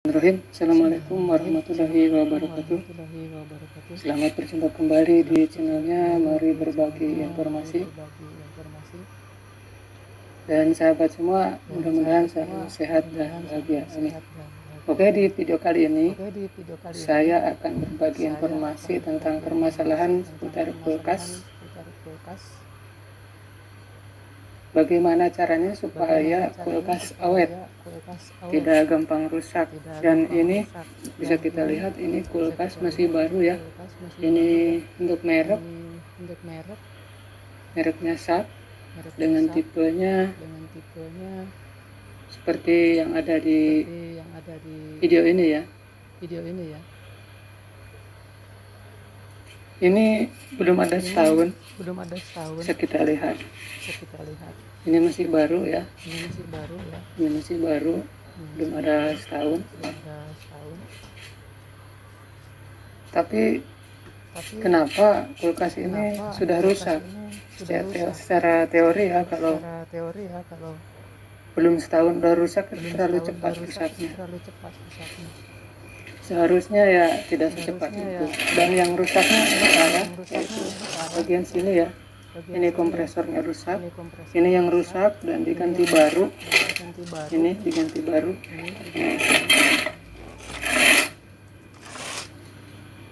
Assalamualaikum warahmatullahi wabarakatuh. Selamat berjumpa kembali di channelnya Mari Berbagi Informasi. Dan sahabat semua, mudah-mudahan selalu sehat dan bahagia. Amin. Oke, di video kali ini saya akan berbagi informasi tentang permasalahan seputar kulkas. Bagaimana caranya supaya kulkas awet, tidak gampang rusak. Dan ini bisa kita lihat, ini kulkas masih baru ya. Ini untuk mereknya SAP dengan tipenya seperti yang ada di video ini ya. Ini belum ada setahun. Bisa kita lihat. Ini masih baru ya. Ini masih baru. Belum ada setahun. Tapi kenapa kulkas ini sudah rusak? Secara teori ya, kalau belum setahun udah rusak, terlalu cepat rusaknya. Seharusnya ya tidak secepat itu. Dan yang rusaknya ini parah, yaitu bagian sini ya. Ini kompresornya rusak. Ini yang rusak dan diganti baru. Ini diganti baru.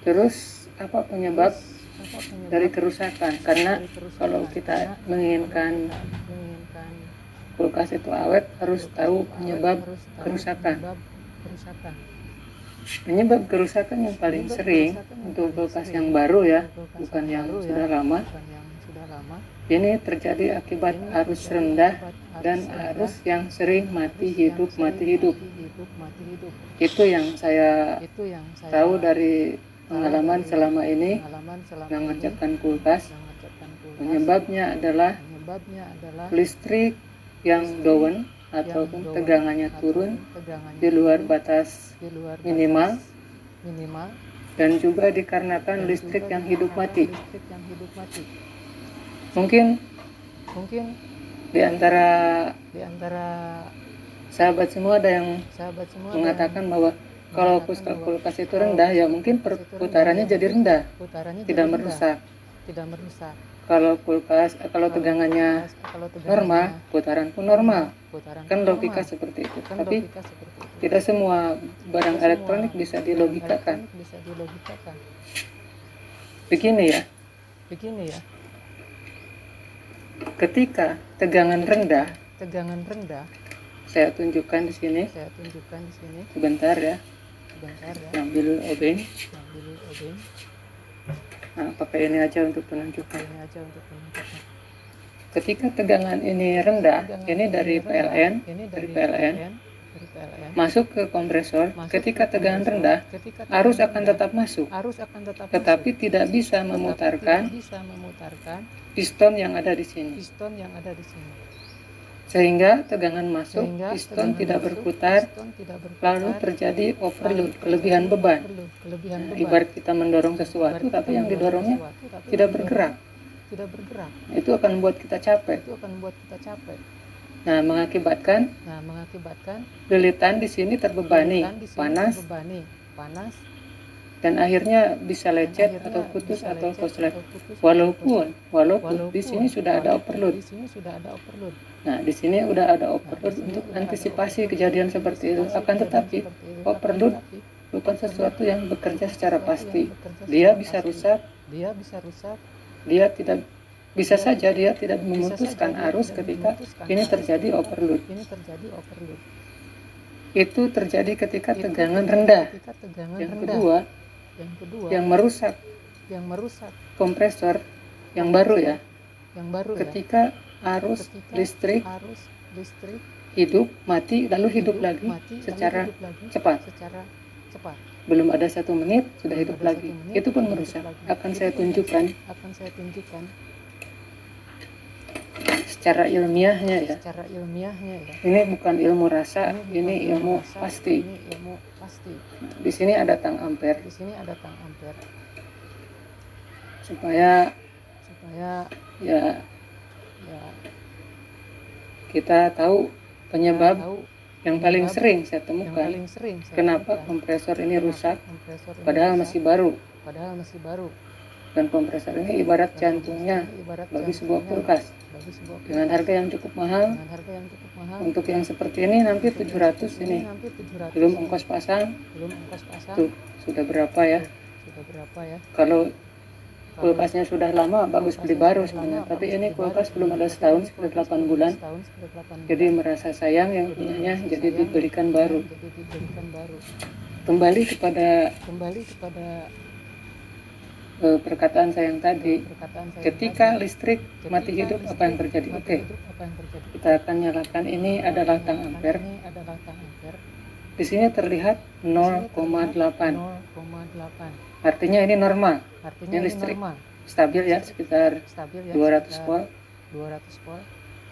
Terus apa penyebab dari kerusakan? Karena kalau kita menginginkan kulkas itu awet, harus tahu penyebab kerusakan. Penyebab kerusakan yang paling sering untuk kulkas yang baru ya, bukan yang sudah lama. Ini terjadi akibat arus rendah dan arus yang sering mati hidup. Itu yang saya tahu dari pengalaman selama ini mengerjakan kulkas. Penyebabnya adalah listrik yang down ataupun tegangannya turun di luar batas minimal, dan juga dikarenakan listrik yang hidup mati. Mungkin di antara sahabat semua ada yang mengatakan bahwa kalau kulkas itu rendah, ya mungkin perputarannya jadi rendah, tidak merusak. Kalau tegangannya normal, putaran pun normal. Kan logika seperti itu. Tapi tidak semua barang elektronik bisa dilogikakan. Begini ya. Ketika tegangan rendah, saya tunjukkan di sini. Sebentar ya. Ambil obeng. Nah, pakai ini aja untuk penunjukan. Ketika tegangan ini rendah, ini dari PLN, masuk ke kompresor. Ketika tegangan rendah, arus akan tetap masuk, tetapi tidak bisa memutarkan piston yang ada di sini. Sehingga tegangan masuk, piston tidak berputar, lalu terjadi overload, kelebihan beban. Ibarat kita mendorong sesuatu, tapi yang didorongnya tidak bergerak. Itu akan membuat kita capek. Nah, mengakibatkan lilitan di sini terbebani, panas, dan akhirnya bisa lecet atau putus atau korslet. Walaupun di sini sudah ada overload. Nah, di sini udah ada overload untuk antisipasi kejadian seperti itu. Akan tetapi overload bukan sesuatu yang bekerja secara pasti. Dia bisa rusak. Dia tidak bisa saja dia tidak memutuskan arus ketika ini terjadi overload. Itu terjadi ketika tegangan rendah. Yang kedua, yang merusak kompresor yang baru ya. Ketika arus listrik hidup, mati, lalu hidup lagi secara cepat. Belum ada 1 menit sudah hidup lagi. Itu pun merusak. Akan saya tunjukkan secara ilmiahnya ya. Ini bukan ilmu rasa, ini ilmu pasti. Di sini ada tang ampere. Supaya ya kita tahu penyebab yang paling sering saya temukan. Kenapa kompresor ini rusak padahal masih baru? Dan kompresor ini ibarat jantungnya bagi sebuah kulkas dengan harga yang cukup mahal. Untuk yang seperti ini nanti 700 ini belum ongkos pasang. Tuh sudah berapa ya? Kalau kulkasnya sudah lama bagus beli baru sebenarnya, tapi ini kulkas belum ada setahun, sekitar 8 bulan. Jadi merasa sayang yang punyanya, jadi dibelikan baru. Kembali kepada perkataan saya yang tadi, ketika listrik mati hidup apa yang terjadi? Oke, kita akan nyalakan. Ini adalah tang ampere. Di sini terlihat 0,8. Artinya ini normal. Ini listrik stabil ya, sekitar 200 volt.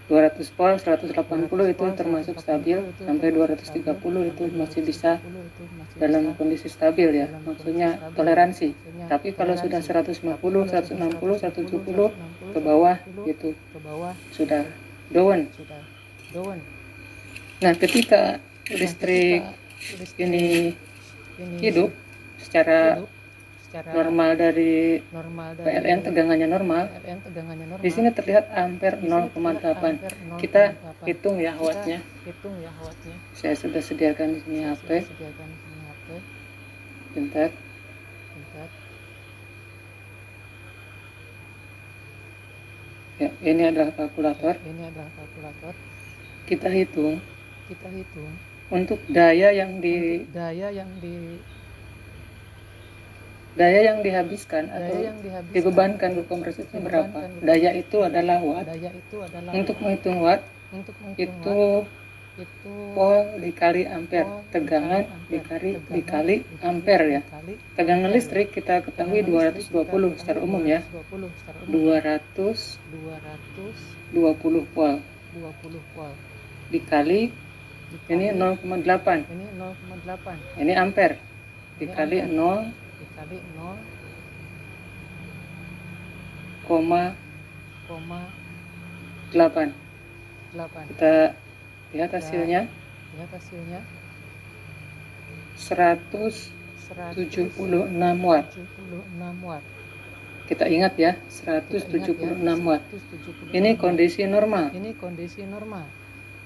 200 volt, 180 itu termasuk stabil, sampai 230 itu masih bisa dalam kondisi stabil ya, maksudnya toleransi. Tapi kalau sudah 150, 160, 170 ke bawah itu sudah down. Nah, ketika listrik ini hidup secara normal dari PLN, tegangannya normal. Di sini terlihat ampere 0,8. Kita hitung ya wattnya. Saya sudah sediakan di sini HP. Bentar. Ya, ini adalah kalkulator. Kita hitung untuk daya yang dihabiskan atau dibebankan ke kompresor itu berapa. Daya itu adalah watt. Untuk menghitung watt itu volt dikali ampere, tegangan dikali ampere ya. Tegangan listrik kita ketahui 220 secara umum ya, 220 volt dikali ini 0,8, ini ampere dikali 0,8. Kita lihat hasilnya 176 watt. Kita ingat ya, 176 watt. Ini kondisi normal.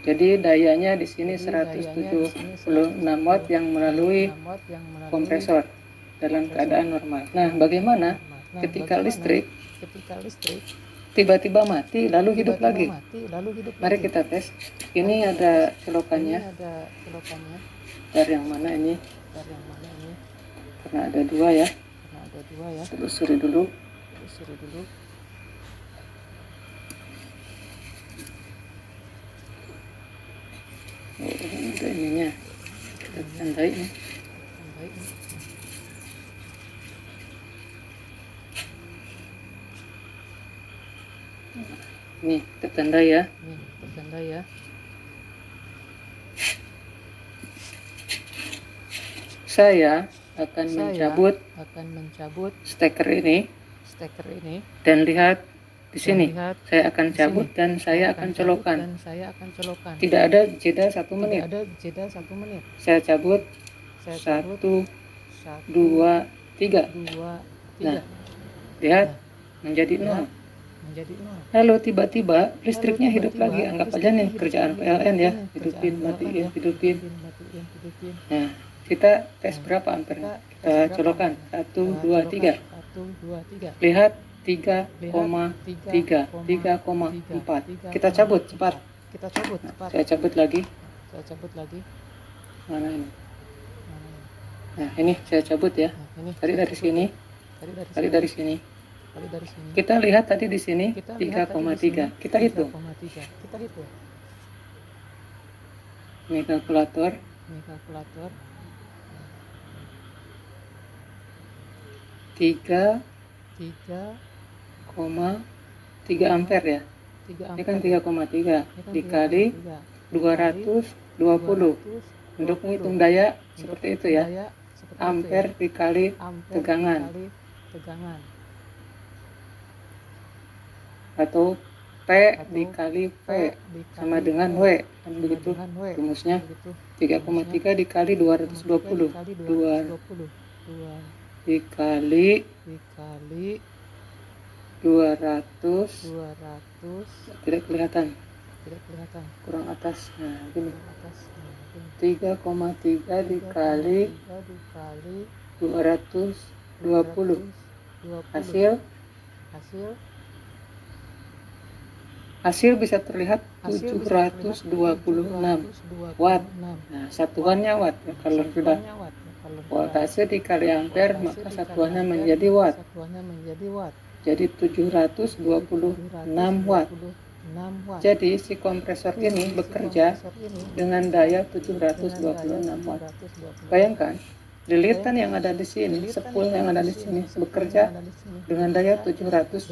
Jadi dayanya di sini 176 watt yang melalui kompresor dalam keadaan normal. Nah, bagaimana ketika listrik tiba-tiba mati lalu hidup lagi? Mari kita tes. Ini ada selokannya. Dari yang mana ini? Karena ada dua ya. Telusuri dulu. Oh, ini ada ininya. Kita tandai nih. Nih, kita tanda ya. Saya akan mencabut steker ini dan lihat di sini. Saya akan cabut dan saya akan colokkan. Tidak ada jeda 1 menit. Saya cabut 1, 2, 3. Nah, lihat menjadi 0. Lalu tiba-tiba listriknya hidup lagi. Anggap aja nih kerjaan PLN ya, hidupin, matiin. Nah, kita tes berapa ampere? Kita colokkan 1, 2, 3. Lihat 3,3, 3,4. Kita cabut cepat. Nah, saya cabut lagi. Mana ini? Nah, ini saya cabut ya. Tarik dari sini. Kita lihat tadi di sini 3,3. Kita hitung. Ini kalkulator. 3,3 ampere ya. Ini kan 3,3 dikali 220. Untuk menghitung daya seperti itu ya. Ampere dikali tegangan. Atau P dikali V sama dengan W, kan begitu rumusnya. 3,3 dikali 220, 2 dikali 200, tidak kelihatan, kurang atas. Nah gini, 3,3 dikali 220, hasil bisa terlihat 726 watt. Nah satuannya watt ya, kalau sudah voltase dikali ampere maka satuannya menjadi watt, jadi 726 watt. Jadi si kompresor ini bekerja dengan daya 726 watt. Bayangkan lilitan yang ada di sini, spool yang ada di sini bekerja dengan daya 700,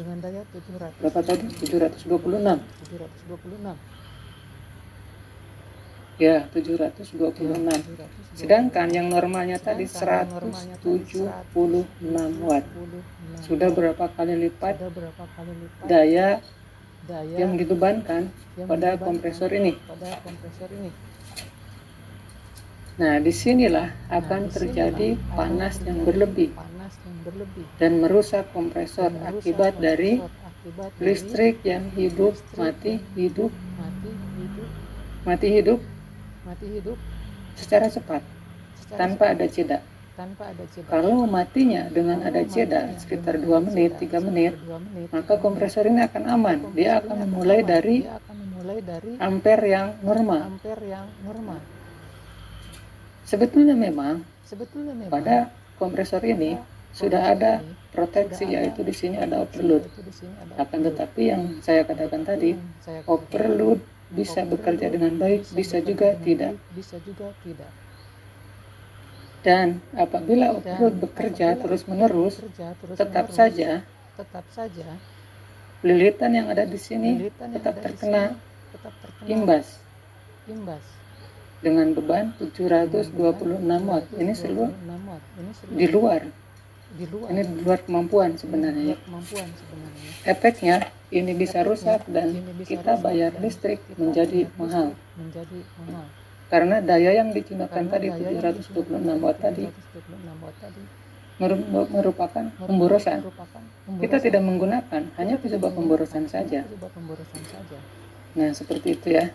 berapa tadi? 726. Ya, 726. Sedangkan yang normalnya tadi 176 watt. Sudah berapa kali lipat daya yang dibebankan pada kompresor ini. Nah, disinilah akan terjadi panas yang berlebih dan merusak kompresor akibat dari listrik yang hidup, mati hidup secara cepat tanpa ada jeda. Kalau matinya dengan ada jeda sekitar 2 menit, 3 menit, maka kompresor ini akan aman. Dia akan memulai dari ampere yang normal. Sebetulnya memang pada kompresor ini sudah ada proteksi, yaitu di sini ada overload. Akan tetapi yang saya katakan tadi, overload bisa bekerja dengan baik, bisa juga tidak. Dan apabila overload bekerja terus-menerus, tetap saja lilitan yang ada di sini tetap terkena imbas dengan beban 726 watt. Ini seluruh di luar. Ini di luar kemampuan sebenarnya. Efeknya ini bisa rusak dan kita bayar listrik menjadi mahal. Karena daya yang digunakan tadi 726 watt tadi merupakan pemborosan. Kita tidak menggunakan, hanya coba pemborosan saja. Nah, seperti itu ya.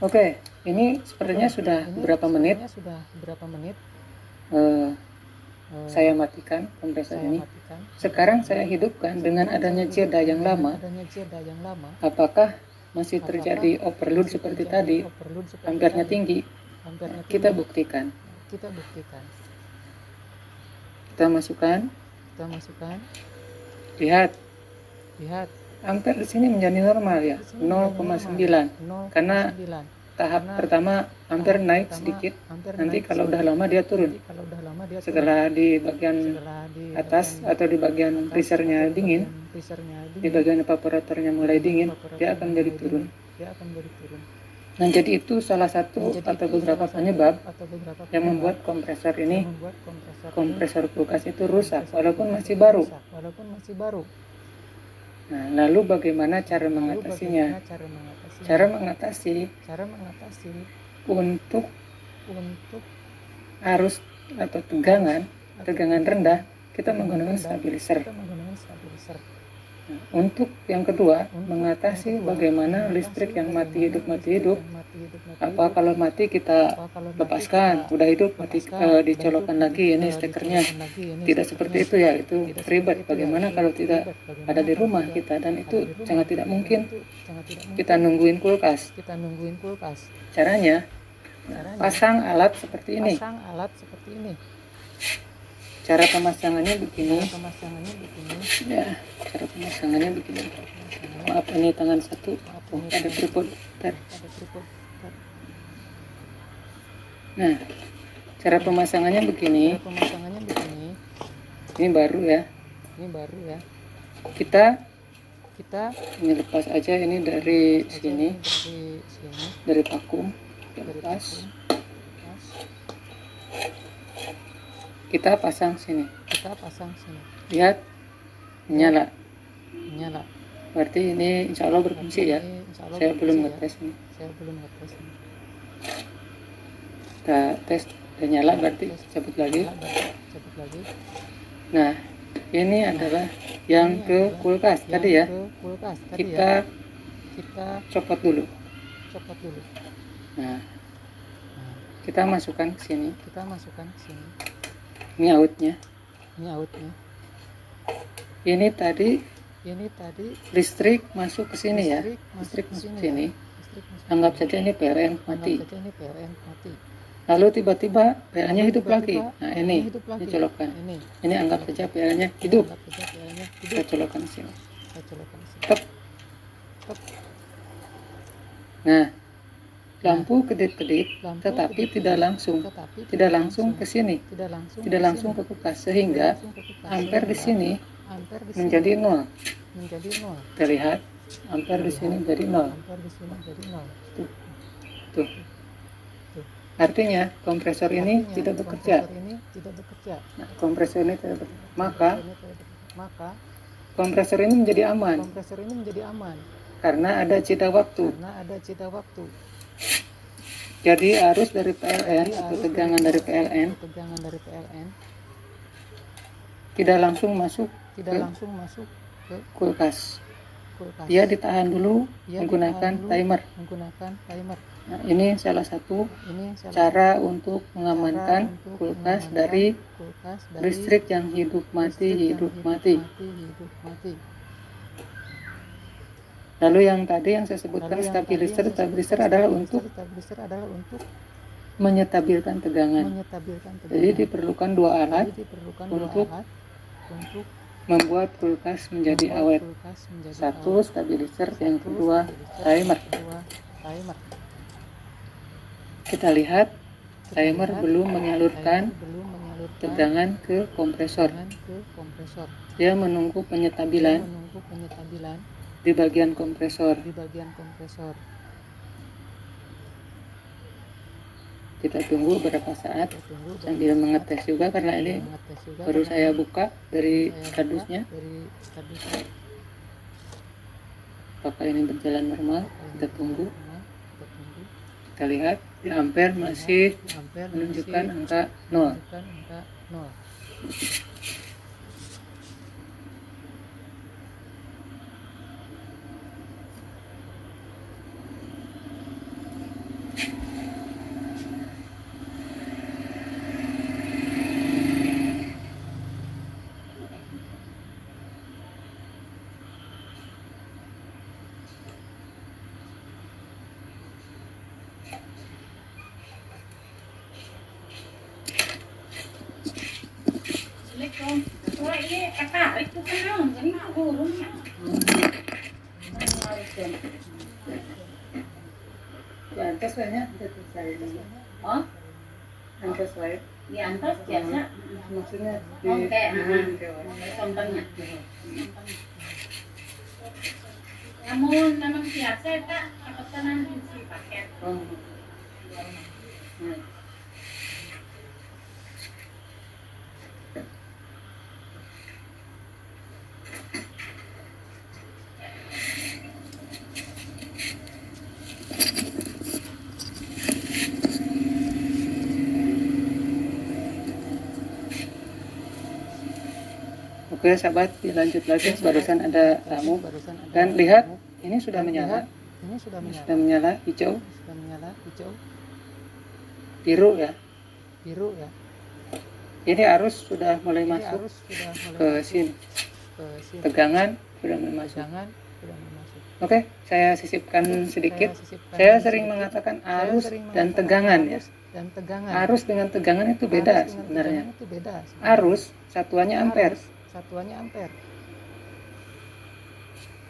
Oke, ini sepertinya sudah berapa menit. Saya matikan kompresor ini. Sekarang saya hidupkan dengan adanya jeda yang lama. Apakah masih terjadi overload seperti tadi? Ampernya tinggi. Kita buktikan. Kita masukkan. Lihat. Ampere di sini menjadi normal ya, 0,9. Karena tahap pertama ampere naik sedikit, nanti kalau udah lama dia turun. Setelah di bagian atas atau di bagian freezernya dingin, di bagian evaporatornya mulai dingin, dia akan jadi turun. Nah, jadi itu salah satu atau beberapa penyebab yang membuat kompresor ini, kompresor kulkas itu rusak walaupun masih baru. Nah, lalu bagaimana cara mengatasinya? Cara mengatasi untuk arus atau tegangan rendah, kita menggunakan stabilizer. Nah, untuk yang kedua, mengatasi bagaimana listrik yang mati hidup. Apa kalau mati kita lepaskan, udah hidup mati, dicolokkan lagi ini stekernya. Tidak seperti itu ya, itu ribet. Bagaimana kalau tidak ada di rumah kita, dan itu sangat tidak mungkin kita nungguin kulkas. Caranya pasang alat seperti ini. Cara pemasangannya begini. Ya, cara pemasangannya begini. Maaf, ini tangan satu. Oh, ada tripod. Nah, cara pemasangannya begini. Ini baru ya. Kita ini lepas aja, ini dari sini. Dari vakum. Lepas. Kita pasang sini. Lihat, nyala. Berarti ini insya Allah berfungsi ya. Saya belum ngetes ini. Kita tes, udah nyala berarti cabut lagi. Nah, ini adalah yang ke kulkas tadi ya. Kita copot dulu. Nah, kita masukkan ke sini. Ini outnya. Ini tadi listrik masuk ke sini ya. Listrik masuk ke sini. Anggap saja ini PLN mati. Lalu tiba-tiba PLN-nya hidup lagi. Nah, ini colokkan. Ini anggap saja PLN-nya hidup. Kita colokkan di sini. Tep. Nah, lampu kedip-kedip, tetapi tidak langsung ke sini, tidak langsung ke kulkas, sehingga ampere di sini menjadi 0. Terlihat ampere di sini menjadi 0. Tuh. Artinya kompresor ini tidak bekerja. Nah, kompresor ini tidak bekerja. Maka kompresor ini menjadi aman. Karena ada jeda waktu. Jadi arus dari PLN atau tegangan dari PLN tidak langsung masuk ke kulkas. Dia ditahan dulu menggunakan timer. Nah, ini salah satu cara untuk mengamankan kulkas dari listrik yang hidup mati. Lalu yang tadi yang saya sebutkan stabilizer adalah untuk menyetabilkan tegangan. Jadi diperlukan dua alat untuk membuat kulkas menjadi awet. Satu stabilizer, yang kedua timer. Kita lihat timer belum menyalurkan tegangan ke kompresor. Dia menunggu penyetabilan di bagian kompresor. Kita tunggu beberapa saat sambil mengetes juga, karena ini baru saya buka dari kardusnya. Apakah ini berjalan normal? Kita tunggu. Kita lihat di ampere masih menunjukkan angka 0. Antas banyak antas baik di antas biasa maksudnya di contohnya namun memang biasa tak pesanan isi paket. Oke sahabat, dilanjut lagi. Barusan ada tamu dan lihat ini sudah menyala. Sudah menyala hijau. Biru ya. Ini arus sudah mulai masuk ke sini. Tegangan sudah mulai masuk. Oke, saya sisipkan sedikit. Saya sering mengatakan arus dan tegangan ya. Arus dengan tegangan itu beda sebenarnya. Arus satuannya ampere.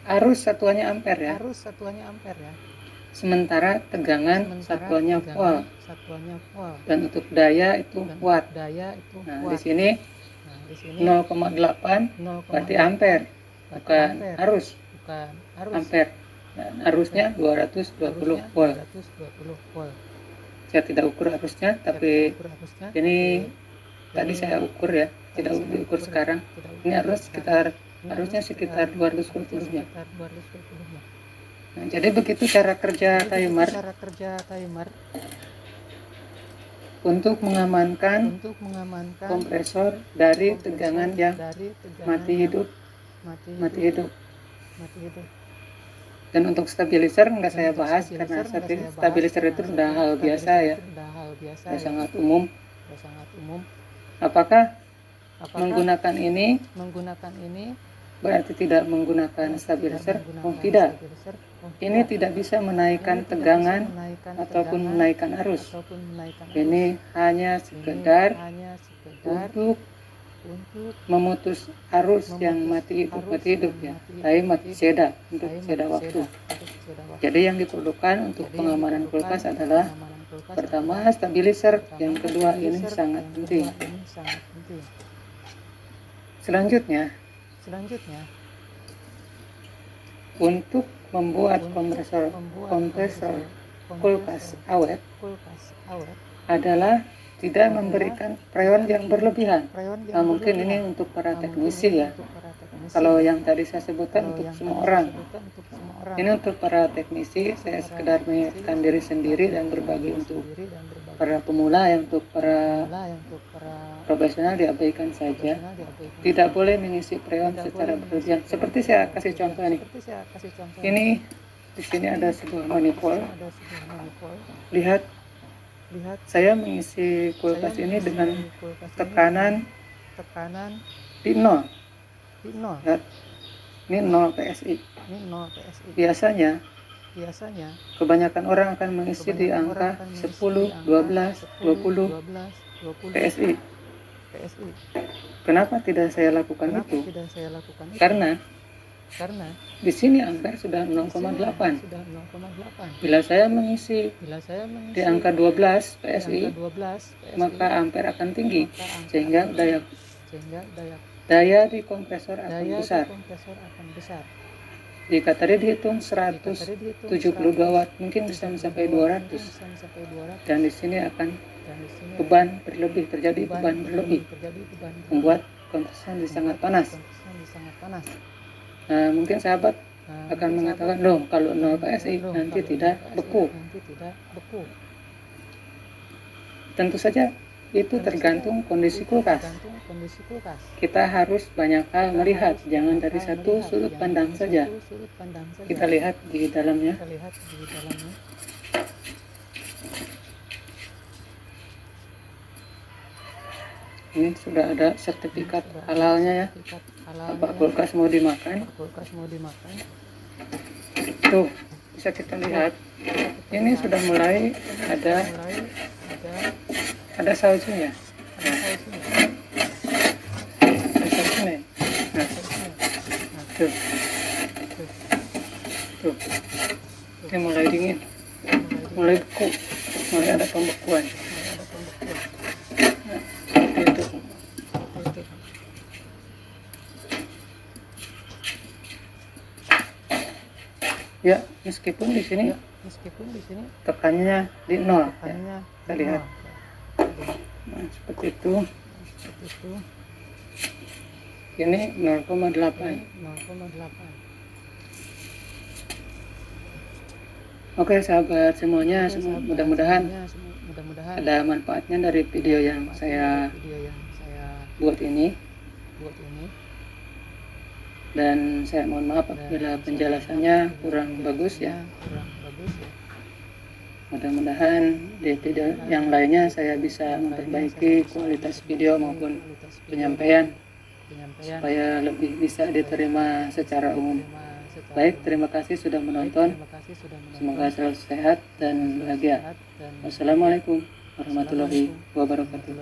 Arus satuannya ampere ya. Sementara tegangan satuannya volt. Dan untuk daya itu watt. Nah, di sini 0,8 berarti ampere, bukan arus. Ampere. Dan arusnya 220 volt. Saya tidak ukur arusnya, tapi ini tadi saya ukur ya, tidak diukur sekarang. Ini arus sekitar harusnya sekitar 240-nya. Nah, jadi begitu cara kerja timer untuk mengamankan kompresor dari tegangan yang mati hidup. Dan untuk stabilizer nggak saya bahas karena stabilizer itu sudah hal biasa ya, sudah sangat umum. Apakah menggunakan ini berarti tidak menggunakan stabilizer? Oh tidak, ini tidak bisa menaikkan tegangan ataupun menaikkan arus. Ini hanya sekedar untuk memutus arus yang mati hidup ya, tapi mati seda, untuk seda waktu. Jadi yang diperlukan untuk pengamanan kulkas adalah pertama stabilizer, yang kedua ini sangat penting. Selanjutnya untuk membuat kompresor kulkas awet adalah tidak memberikan freon yang berlebihan. Nah, mungkin ini untuk para teknisi ya. Kalau yang tadi saya sebutkan untuk semua orang. Ini untuk para teknisi, saya sekedar mengingatkan diri sendiri dan berbagi untuk para pemula. Yang untuk para profesional diabaikan saja. Tidak boleh mengisi freon secara berlebihan. Seperti saya kasih contoh nih. Ini di sini ada sebuah manifold. Lihat, saya mengisi kulkas ini dengan tekanan di 0. Lihat, ini 0 PSI. Biasanya kebanyakan orang akan mengisi di angka 10, 12, 20 PSI. Kenapa tidak saya lakukan itu? Karena di sini ampere sudah 0,8. Bila saya mengisi di angka 12 PSI, maka ampere akan tinggi, sehingga daya di kompresor akan besar. Jika tadi dihitung 172 watt, mungkin bisa mencapai 200. Dan di sini akan terjadi beban berlebih, membuat kompresor sangat panas. Nah, mungkin sahabat akan mengatakan, loh, kalau 0 PSI nanti tidak beku. Tentu saja itu tergantung kondisi kulkas. Kita harus banyak hal melihat, jangan dari satu sudut pandang saja. Kita lihat di dalamnya. Ini sudah ada sertifikat halalnya ya. Apa kulkas mau dimakan? Tuh, bisa kita lihat. Ini sudah mulai ada sausnya. Nah, tuh. Ini mulai dingin, mulai beku, mulai ada pembekuan. Ya, meskipun di sini tekanannya di 0 ya. Kita lihat. Nah, seperti itu. Ini 0,8. Oke sahabat semuanya, mudah-mudahan ada manfaatnya dari video yang saya buat ini. Dan saya mohon maaf apabila penjelasannya kurang bagus ya. Mudah-mudahan di video yang lainnya saya bisa memperbaiki kualitas video maupun penyampaian supaya lebih bisa diterima secara umum. Baik, terima kasih sudah menonton. Semoga selalu sehat dan bahagia. Wassalamualaikum warahmatullahi wabarakatuh.